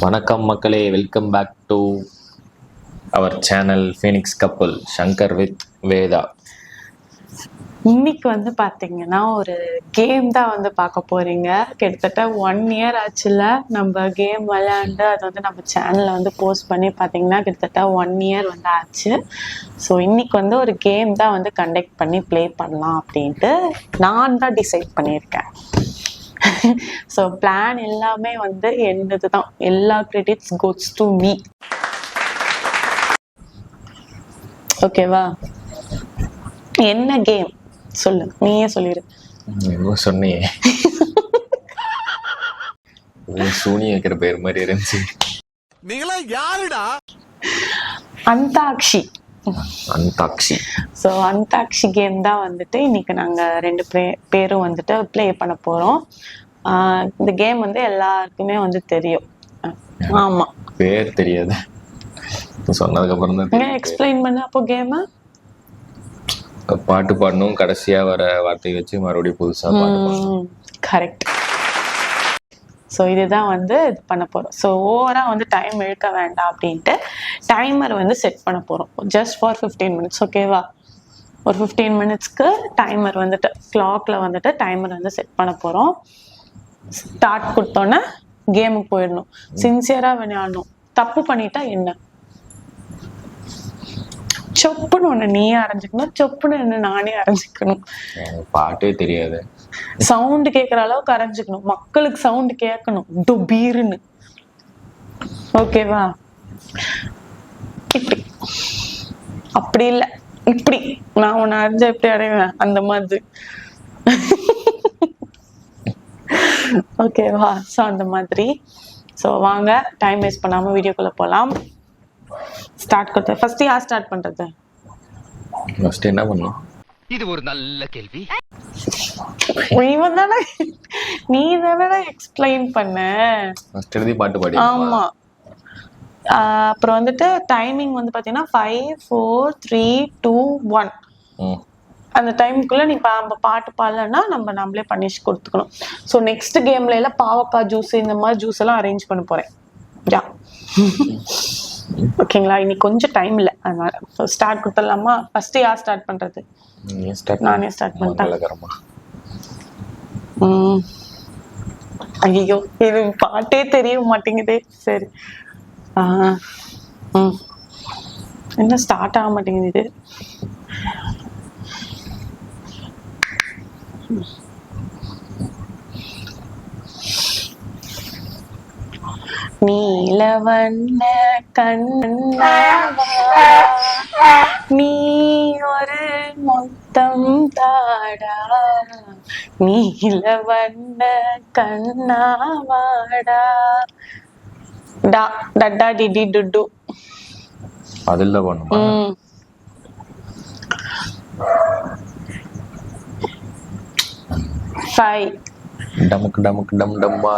வணக்கம் மக்களே, welcome back to our channel Phoenix கப்பல் சங்கர் வித் வேதா. இன்னைக்கு பாத்தீங்கன்னா ஒரு கேம் தான் பார்க்க போறீங்க. கிட்டத்தட்ட 1 year ஆச்சுல நம்ம கேம் விளையாண்டு அது நம்ம சேனல்ல போஸ்ட் பண்ணி பாத்தீங்கன்னா கிட்டத்தட்ட 1 year ஆச்சு. ஸோ இன்னைக்கு ஒரு கேம் தான் கண்டக்ட் பண்ணி ப்ளே பண்ணலாம் அப்படின்ட்டு நான் தான் டிசைட் பண்ணியிருக்கேன். ஸோ பிளான் எல்லாமே என்னது தான், எல்லா கிரெடிட்ஸ் கோஸ் டு மீ. ஓகேவா? என்ன கேம் சொல்லு, நீயே சொல்லிடு. சொன்னியே சூனிய வைக்கிற பேர் மாதிரி இருந்துச்சு. நீங்களா யாருடா? அந்தாக்ஷி. அந்தாக்ஷி. ஸோ அந்தாக்ஷி கேம் தான் இன்னைக்கு நாங்கள் 2 பேரும் ப்ளே பண்ண போகிறோம். இந்த கேம் எல்லாருக்குமே தெரியும். ஆமா, பேர் தெரியாது, சொன்னதுக்கு அப்புறம் தான் எக்ஸ்பிளைன் பண்ண. அப்போ கேம் பாட்டு பாடணும், கடைசியா வர வார்த்தையை வச்சு மறுபடியும் புதுசா பாடணும். கரெக்ட். ஸோ இதுதான் இது பண்ண போகிறோம். ஸோ ஓவராக டைம் இழுக்க வேண்டாம் அப்படின்ட்டு டைமர் செட் பண்ண போகிறோம். Just for 15 minutes. ஓகேவா? ஒரு 15 minutesக்கு டைமர் கிளாக்ல டைமர் செட் பண்ண போகிறோம். ஸ்டார்ட் கொடுத்தோன்னே கேமுக்கு போயிடணும். சின்சியராக விளையாடணும். தப்பு பண்ணிட்டா என்ன, சொப்புன்னு ஒன்று நீயே அரைஞ்சிக்கணும், சொப்புன்னு என்ன நானே அரைஞ்சிக்கணும். பாட்டே தெரியாது, சவுண்டு கேட்குற அளவுக்கு அரைஞ்சிக்கணும். மக்களுக்கு சவுண்டு கேட்கணும், டொபீருன்னு. ஓகேவா? இப்படி அப்படி இல்லை, இப்படி நான் உன்னை அரைஞ்ச எப்படி அடைவேன் அந்த மாதிரி. ஓகேவா? ஸோ அந்த மாதிரி. ஸோ வாங்க டைம் வேஸ்ட் பண்ணாமல் வீடியோக்குள்ளே போகலாம். ஸ்டார்ட் கொடுத்து ஃபர்ஸ்ட் யார் ஸ்டார்ட் பண்ணுறது? ஃபர்ஸ்ட் என்ன பண்ணணும்? இது ஒரு நல்ல கேள்வி. இவன் தானே, நீ தானே எக்ஸ்பிளைன் பண்ண. ஃபர்ஸ்ட் எழுதி பாட்டு பாடி. ஆமா. அப்புறம் டைமிங் பார்த்தீங்கன்னா 5 4 3 2 1. அந்த டைமுக்குள்ள நீ பாட்டு பாடலன்னா நம்மளே பனிஷ் கொடுத்துக்கணும். ஸோ நெக்ஸ்ட் கேம்ல எல்லாம் பாவக்காய் ஜூஸ் இந்த மாதிரி ஜூஸ் எல்லாம் அரேஞ்ச் பண்ண போறேன். யா, ஓகேங்களா? இன்னைக்கு கொஞ்சம் டைம் இல்லை, அதனால ஸ்டார்ட் கொடுத்துடலாமா? ஃபர்ஸ்ட் யார் ஸ்டார்ட் பண்றது? நானே ஸ்டார்ட் பண்ணிட்டேன். ஐயோ, இது பாட்டே தெரிய மாட்டேங்குதே. சரி, என்ன ஸ்டார்ட் ஆக மாட்டேங்குது இது. நீலவண்ண கண்ணாவா நீ ஒரு மொத்தம் தாடா, நீலவண்ண கண்ணாவாடா. டா டட்டா டிடி டுட்டு. அதில்ல பண்ணுமா? டமுக்கு டமுக்கு டம் டம்மா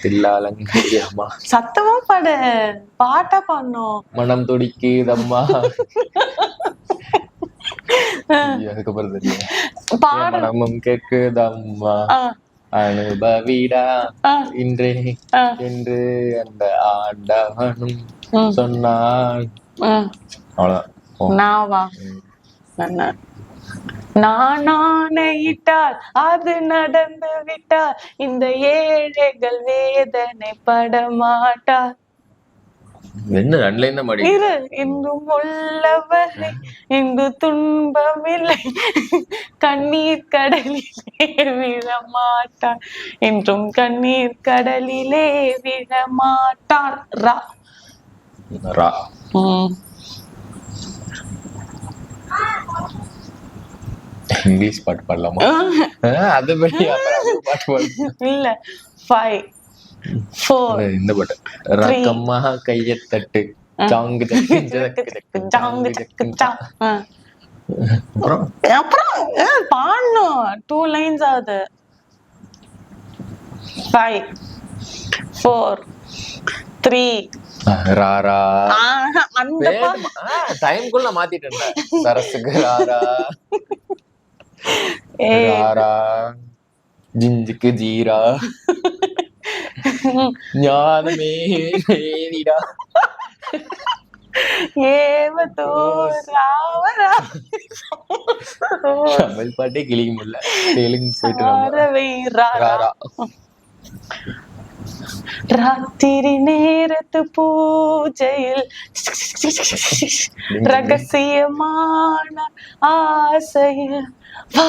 தில்லாலங்கம்மா. சத்தமா பாடு, பாட்டா பாடணும். மனம் துடிக்குதம்மா. அதுக்கப்புறம் தெரியும். மனமும் கேட்குதம்மா அனுபவிடா இன்றே என்று அந்த ஆண்டவனும் சொன்னான். அவ்வளவுதான். நான் ஆணையிட்டால் அது நடந்து விட்டால் இந்த ஏழைகள் வேதனை படமாட்டார். என்ன ரெண்டுல மாடி இரு, இன்றும் உள்ளவரை இன்று துன்பமில்லை, கண்ணீர் கடலிலே விழமாட்டார், என்றும் கண்ணீர் கடலிலே விழமாட்டார். ரா ரா. இங்கிலீஷ் பாட்டு பாடலாமா? அது பாட்டு இல்ல. 5 4 இந்த பாட்டு. ரக்கம்மா கையை தட்டு ஜாங்கு ஜக்கு ஜாங்கு ஜக்கு ஜா. அப்புறம் பாடணும். 2 lines ஆகுது. 5 4 3 ராரா. அந்த டைம்குள்ள மாத்திட்டேன். சரசுக்கு ராரா ராரா ஜிஞ்சுக்கு ஜீரா ஞானமே நீடா. ஏவதோ ராவரா தமிழ் பாட்டே கிளிக்க முடியல, தெலுங்கு போயிட்டு நம்ம சாரவை ராரா. ராரா. ராத்திரி நேரத்து பூஜையில் ரகசியமான ஆசையில் வா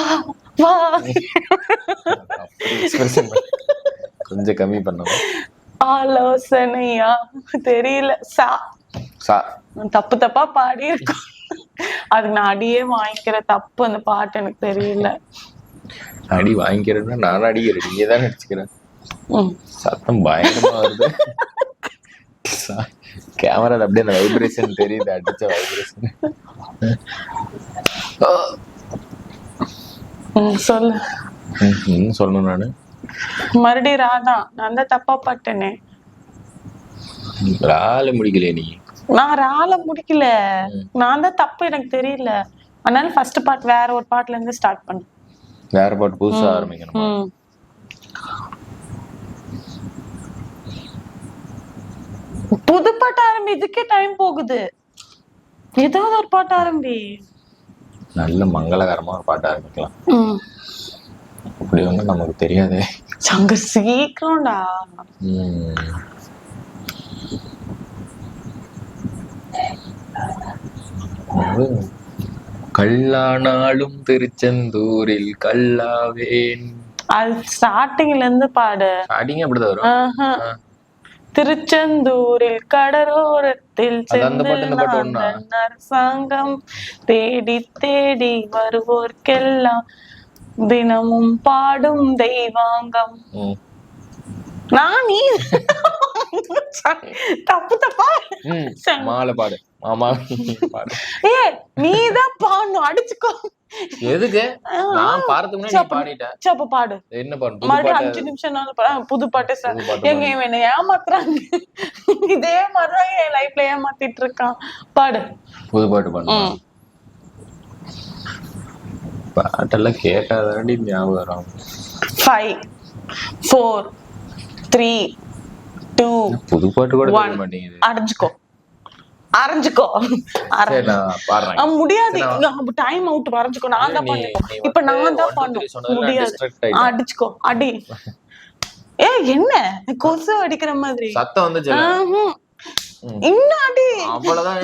வா. அப்படி expression கொஞ்சம் கம்மி பண்ணணும். ஆலோசனையா தெரியல சா சா தப்பு தப்பா பாடி இருக்கோம். அதுக்கு நான் அடியே வாங்கிக்கிற தப்பு, அந்த பாட்டு எனக்கு தெரியல. அடி வாங்கிக்கிறேன்னா நானும் அடிக்கிறேன், நீங்க தான் நடிச்சுக்கிறேன். ம். சத்தம் பயங்கரமா வருது. கேமரால அப்படியே அந்த வைப்ரேஷன் தெரியுது, அடிச்ச வைப்ரேஷன். சொல்லு. சொல்லணும் நானு மறுபடியும் ராதா, நான் தான் தப்பா பாட்டேனே. ரால முடிக்கலையே நீ. நான் ரால முடிக்கல, நான் தான் தப்பு, எனக்கு தெரியல. அதனால ஃபர்ஸ்ட் பார்ட் வேற ஒரு பாட்டுல இருந்து ஸ்டார்ட் பண்ணு. வேற பாட்டு புதுசா ஆரம்பிக்கணுமா? புது பாட்டு ஆரம்பி, இதுக்கே டைம் போகுது. ஏதாவது ஒரு பாட்டு ஆரம்பி. நல்ல மங்களகரமா ஒரு பாட்டு ஆரம்பிக்கலாம். அப்படி வந்து நமக்கு தெரியாதே. சங்கர் சீக்கிரம்டா. கல்லானாலும் திருச்செந்தூரில் கல்லாவேன். அது ஸ்டார்டிங்ல இருந்து பாடு. ஸ்டார்டிங் அப்படிதான் வரும். திருச்செந்தூரில் கடலோரத்தில் அரசாங்கம் தேடி தேடி வருவோர்க்கெல்லாம் தினமும் பாடும் தெய்வாங்கம். நான் நீ தப்பு தப்பா மாலை பாடு மாமா பாடு. ஏ நீதான் பாடணும், அடிச்சுக்கோ. எதுக்கு? நான் பாடுறதுக்கு முன்னாடி நீ பாடிட்ட. சப்ப பாடு. என்ன பாடு? மறுபடியும் 5 நிமிஷம் புது பாட்டு. எங்க இவன் ஏமாத்துறாங்க, இதே மாதிரிதான் என் லைஃப்ல ஏமாத்திட்டு இருக்கான். பாடு, புது பாட்டு பாடு. பாட்டெல்லாம் கேட்டாதாண்டி ஞாபகம் வரும். 5 4 3 2 புது பாட்டு கூட கேட்க மாட்டேங்குது. அரைஞ்சுக்கோ அரைஞ்சுக்கோ. முடியாது, டைம் அவுட். வரைஞ்சுக்கோ. நான் தான் பண்ணுவோம். இப்ப நான் தான் பண்ணுவோம். முடியாது, அடிச்சுக்கோ. அடி. ஏ என்ன கொசு அடிக்கிற மாதிரி சத்தம் வந்துச்சு. இன்னும் அடி. அவ்வளவுதான்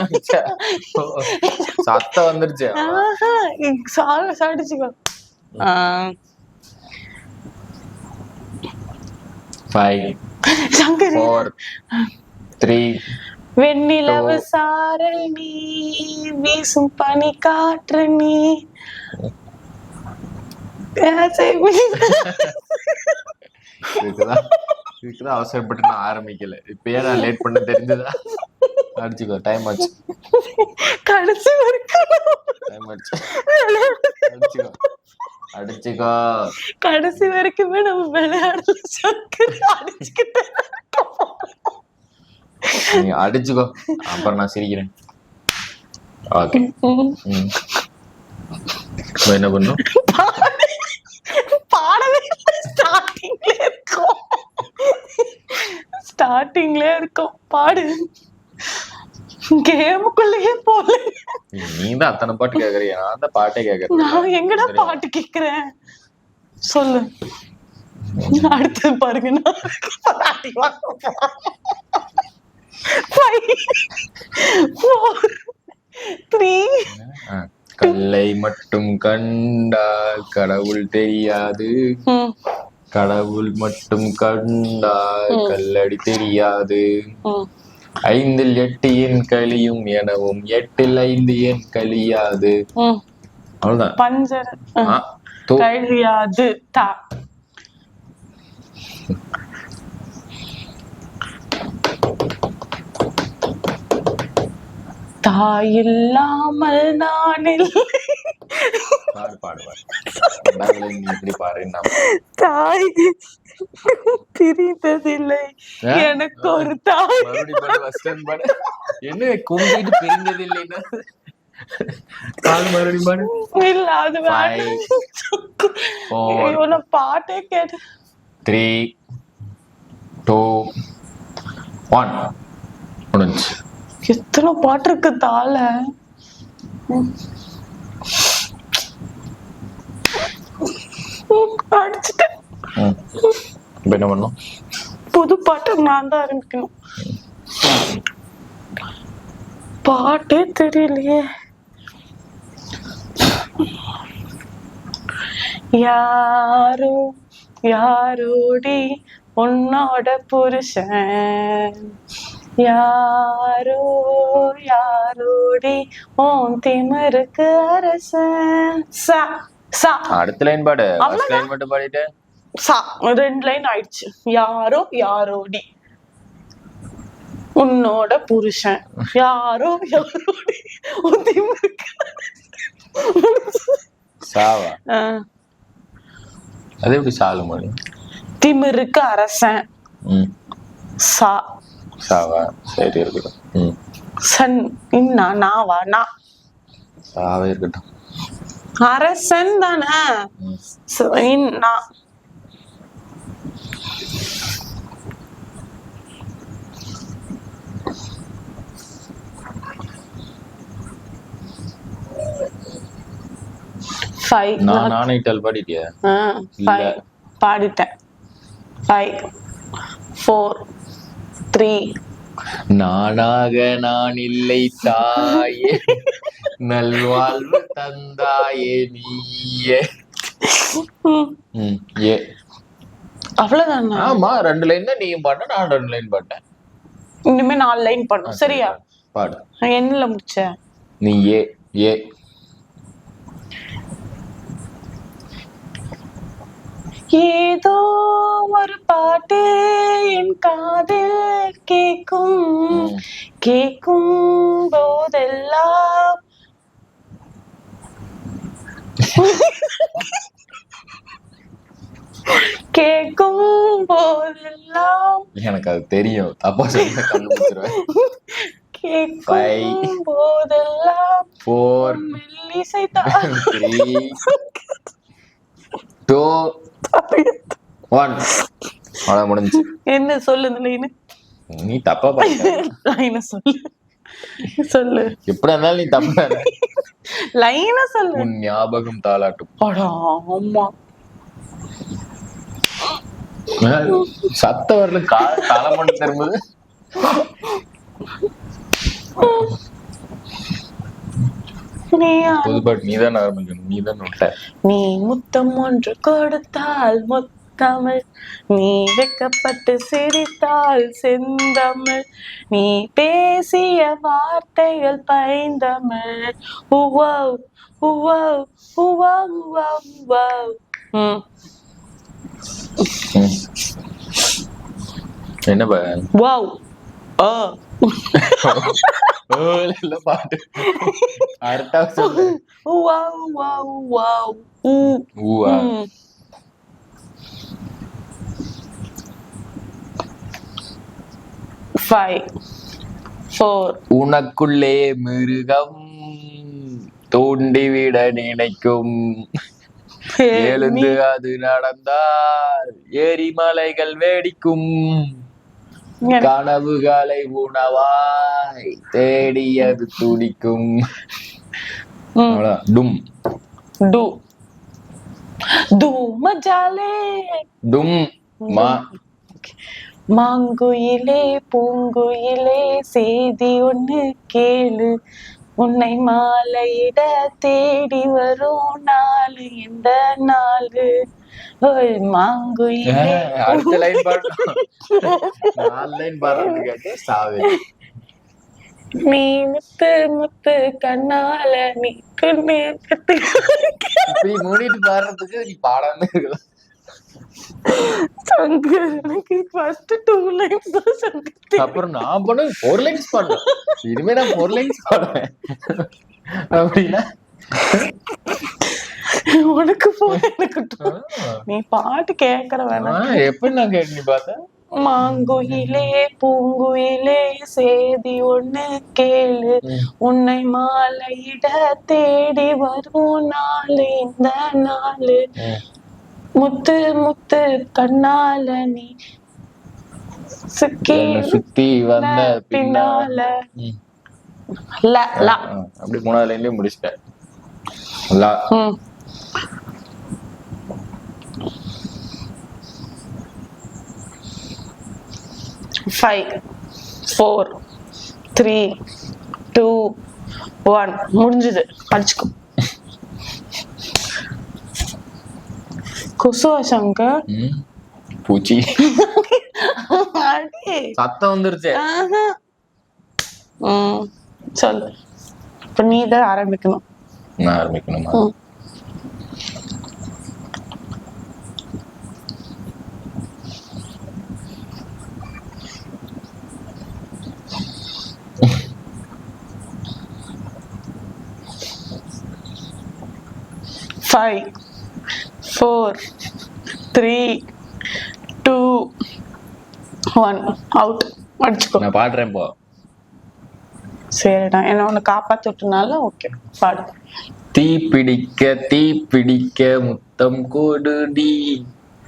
சத்தம் வந்துருச்சு. அடிச்சுக்கோ. 5 4 3 வெண்ணிலவு சாரல் நீ, வீசும் பனி காற்று நீ. இதுக்குதான் அவசரப்பட்டு நான் ஆரம்பிக்கல. இப்பயே நான் லேட் பண்ண தெரிஞ்சதா? அடிச்சுக்கோ, டைம் ஆச்சு. கடைசி வரைக்கும் டைம் ஆச்சு. அடிச்சுக்கோ அடிச்சுக்கோ. கடைசி வரைக்குமே நம்ம விளையாடல. அடிச்சுக்கிட்டு நீ அடிச்சுக்கோ, அப்புறம் நான் சிரிக்கிறேன். ஓகே. என்ன பண்ணும்? பாடவே ஸ்டார்டிங்ல இருக்கும். பாடு. கேமுக்குள்ளேயே போல. நீ தான் அத்தனை பாட்டு கேக்குறிய, நான் தான் பாட்டே கேக்குறேன். நான் எங்கடா பாட்டு கேக்குறேன்? சொல்லு. அடுத்து பாருங்க. கல்லை மட்டும் கண்டால் கடவுள் தெரியாது, கடவுள் மட்டும் கண்டால் கல்லடி தெரியாது. 5 8 என் கழியும் எனவும் 8 5 என் கழியாது. அவ்வளவுதான். பஞ்சர் கழியாது. தாயில்லாமல் நான் இல்லை. பாடு பாடு பாடு. நீ இப்படி பாரு. தாய் பிரிந்ததில்லை எனக்கு ஒரு தாய். என்ன கும்பிட்டு பிரிந்ததில்லைன்னா மறுபடியும் பாடு. இல்ல அது பாட்டே கேட்டு. 3 2 1 முடிஞ்சு. எத்தனை பாட்டு இருக்கு தாள. அடிச்சுட்டேன். இப்போ என்ன பண்ணும்? புது பாட்டு நான் தான் ஆரம்பிக்கணும். பாட்டே தெரியலையே. யாரோ யாரோடி உன்னோட புருஷன், யாரோ யாரோடி உன் திமிருக்கு அரசன். சா சா அடுத்த லைன் பாடு. ஃபர்ஸ்ட் லைன் மட்டும் பாடிட்டு சா 2 லைன் ஆயிடுச்சு. யாரோ யாரோடி உன்னோட புருஷன், யாரோ யாரோடி உன் திமிருக்கு சாவா. அது எப்படி சாலு மணி? திமிருக்கு அரசன். சா சாவா. சரி இருக்கட்டும். சன் இன்னா நாவா நா சாவே இருக்கட்டும். அரசன் தானே. இன்னா 5 நான் ஐட்டல் பாடிட்டியா? 5 பாடிட்டேன். 5 4 3 நானாக நான் இல்லை தாயே, நல்வாழ்வு தந்தாயே நீயே. ஏ அவ்வளவுதானா? ஆமா, 2 லைன் தான் நீயும் பாட்ட, நான் 2 லைன் பாட்டேன். இனிமே 4 லைன் பண்ணும். சரியா? பாடு. என்னல முடிச்ச நீ? ஏ ஏ ஏதோ ஒரு பாட்டு என் காதில் கேட்கும், கேட்கும் போதெல்லாம் கேட்கும் போதெல்லாம். எனக்கு அது தெரியும், தப்பா சொல்ல கண்டுபிடிச்சிருவேன். கேட்கும் போதெல்லாம் 4 மெல்லிசை தான் 3 2 1 அவ்வளோ முடிஞ்சு. என்ன சொல்லு லைனு? நீ தப்பா பாட்ட. லைன சொல்லு சொல்லு. எப்படி இருந்தாலும் நீ தப்பா. லைன சொல்லு. உன் ஞாபகம் தாலாட்டும். அடா அம்மா, சத்த வரல, தலைமணி திரும்புது. புதுப்பாட்டு நீதான் ஆரம்பிக்கணும், நீதான் நோட்ட. நீ முத்தம் ஒன்று கொடுத்தால் முத்தமிழ், நீ வெக்கப்பட்டு சிரித்தால் செந்தமிழ், நீ பேசிய வார்த்தைகள் பைந்தமிழ். உவவ் உவவ் உவவ் உவவ் உவவ். என்ன வாவ் பாட்டு அடுத்த சொல்லு. Wow wow wow Uva. 5 4 உனக்குள்ளே மிருகம் தூண்டிவிட நினைக்கும், எழுந்து அது நடந்தால் எரிமலைகள் வெடிக்கும், கனவுகளை உணவாய் தேடியது துடிக்கும். டும் டு டு மஜாலே டும் மா. மாங்குயிலே பூங்குயிலே செய்தி ஒண்ணு கேளு, உன்னை மாலையிட தேடி வரும் நாளு இந்த நாளு. ஓய் மாங்குயிலே. அடுத்த லைன் பாடணும். 4 லைன் பாடுறது கேட்டு சாவே. நீ முத்து முத்து கண்ணால நீ கண்ணே கத்து. இப்படி மூடிட்டு பாடுறதுக்கு நீ பாடாம இருக்கலாம். சங்கர் எனக்கு ஃபர்ஸ்ட் 2 லைன்ஸ் தான் சங்கர். அப்புறம் நான் பண்ண 4 லைன்ஸ் பாடுறேன். இனிமே நான் 4 லைன்ஸ் பாடுவேன். அப்படின்னா உனக்கு போன் எனக்கு நீ பாட்டு கேட்கற வேணாம். எப்படி நான் கேட்டு நீ பார்த்த? மாங்குயிலே பூங்குயிலே செய்தி ஒண்ணு கேளு, உன்னை மாலையிட தேடி வரும் நாளு இந்த நாளு, முத்து முத்து கண்ணால நீ சுக்கி என்னை சுத்தி வந்த பின்னால ம். ல லா அப்படி 3வது லைன்லயே முடிச்சிட்டேன். லா. ம் 5 4 3 2 1 முடிஞ்சது. அடிச்சுக்கோ. குசுவா சங்கர். ம். பூச்சி அடி. சத்தம் வந்துருச்சு. ஆஹா. சொல்லு. இப்ப நீ தான் ஆரம்பிக்கணும். நான் ஆரம்பிக்கணுமா? ம். Five, 4, 3, 2, 1 out. அடிச்சுக்கோ. நான் பாடுறேன் போ. சரிடா, என்ன ஒண்ணு காப்பாத்தி விட்டனால ஓகே பாடு. தீ பிடிக்க முத்தம் கொடுடி,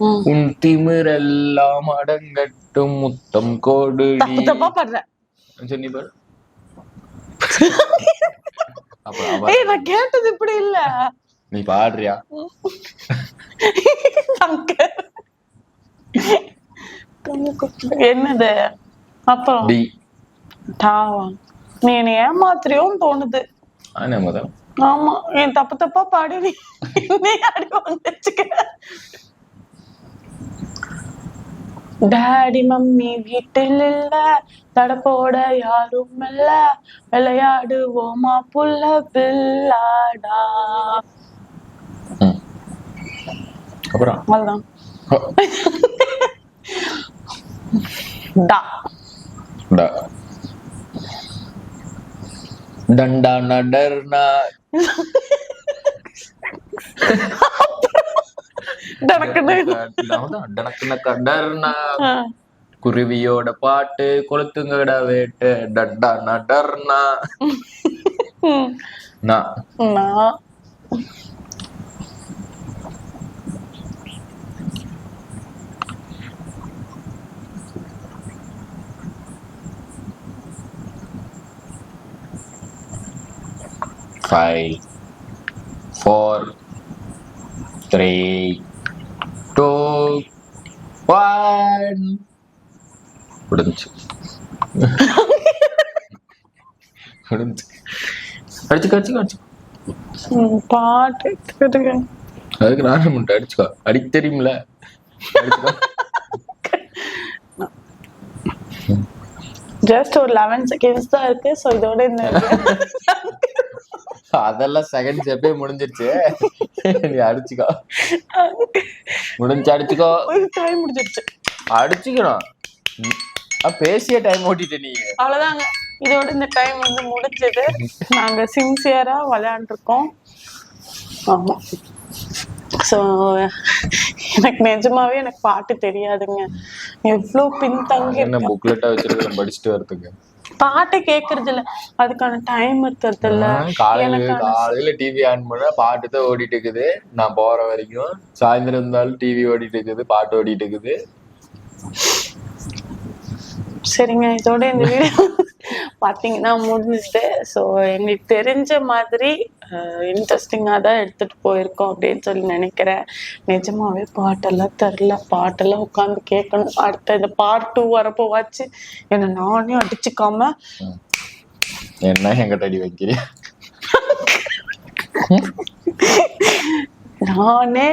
ம். உன் திமிரெல்லாம் அடங்கட்டும் முத்தம் கொடுடி. தப்பு தப்பா பாடுற. சரி, நீ பாடு. ஏய், நான் கேட்டது இப்படி இல்ல. நீ பாடுறியா? என்னது அப்புறம் டி. டாவா? நீ என்னை ஏமாத்துறியோன்னு தோணுது. ஆனா முதல் ஆமா, என் தப்பு தப்பா பாடி நீ அடி வந்துச்சுக்க. டாடி மம்மி வீட்டில் இல்ல, தடப்போட யாரும் இல்ல, விளையாடுவோமா புள்ள பில்லாடா. அப்புறம் அதுதான். டா. டா. டண்டா நடர்னா. டனக்குன்னு. டனக்குன கடர்னா. குருவியோட பாட்டு கொளுத்துங்கடா வேட்டு டட்டா நடர்னா. நான் நான் Five, 4, 3, 2, 1. முடிஞ்சு. முடிஞ்சு. அடிச்சுக்கோ. பாட்டு எடுத்துக்கிட்டு அதுக்கு நானும் முட்டை அடிச்சுக்கோ. அடிக்க தெரியுமில்ல? அடிச்சுக்கோ. ஜஸ்ட் ஒரு 11 செகண்ட்ஸ் தான் இருக்கு. சோ இதோட இந்த அதெல்லாம் செகண்ட்ஸ் எப்பயே முடிஞ்சிருச்சு. நீ அடிச்சுக்கோ. முடிஞ்சு அடிச்சுக்கோ. டைம் முடிஞ்சிருச்சு. அடிச்சுக்கணும். பேசிய டைம் ஓட்டிட்ட நீ. அவ்வளவுதாங்க, இதோட இந்த டைம் வந்து முடிஞ்சது. நாங்க சின்சியரா விளையாண்டுருக்கோம். ஆமா. ஸோ எனக்கு நிஜமாவே எனக்கு பாட்டு தெரியாதுங்க. எவ்வளோ பின்தங்கி என்ன புக்லெட்டா வச்சிருக்க படிச்சுட்டு வரதுக்கு. பாட்டு கேக்குறது இல்ல, அதுக்கான டைம் இருக்கிறது இல்ல. காலையில டிவி ஆன் பண்ணா பாட்டு தான் ஓடிட்டு இருக்குது. நான் போற வரைக்கும் சாயந்தரம் இருந்தாலும் டிவி ஓடிட்டு இருக்குது, பாட்டு ஓடிட்டு இருக்குது. சரிங்க, இதோட இந்த வீடியோ பாத்தீங்கன்னா முடிஞ்சுட்டு. ஸோ எங்களுக்கு தெரிஞ்ச மாதிரி இன்ட்ரெஸ்டிங்கா தான் எடுத்துட்டு போயிருக்கோம் அப்படின்னு சொல்லி நினைக்கிறேன். நிஜமாவே பாட்டெல்லாம் தெரில, பாட்டெல்லாம் உட்காந்து கேட்கணும். அடுத்த இந்த பார்ட் 2 வரப்போ வாச்சு என்ன நானே அடிச்சுக்காம என்ன எங்கிட்ட அடி வைக்கிறேன். நானே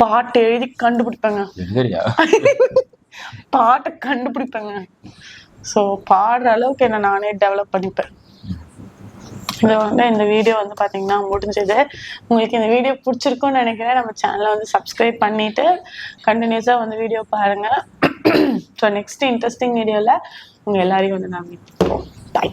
பாட்டு எழுதி கண்டுபிடிப்பேங்க. எங்கறியா பாட்டை கண்டுபிடிப்பேங்க. ஸோ பாடுற அளவுக்கு என்ன நானே டெவலப் பண்ணிப்பேன். இது வந்து இந்த வீடியோ வந்து பார்த்தீங்கன்னா முடிஞ்சது. உங்களுக்கு இந்த வீடியோ பிடிச்சிருக்குன்னு நினைக்கிறேன். நம்ம சேனலை வந்து சப்ஸ்கிரைப் பண்ணிட்டு கண்டினியூஸாக வந்து வீடியோ பாருங்க. ஸோ நெக்ஸ்ட் இன்ட்ரெஸ்டிங் வீடியோவில் உங்கள் எல்லாரையும் வந்து நான் மீட் பண்ணுவோம். பாய்.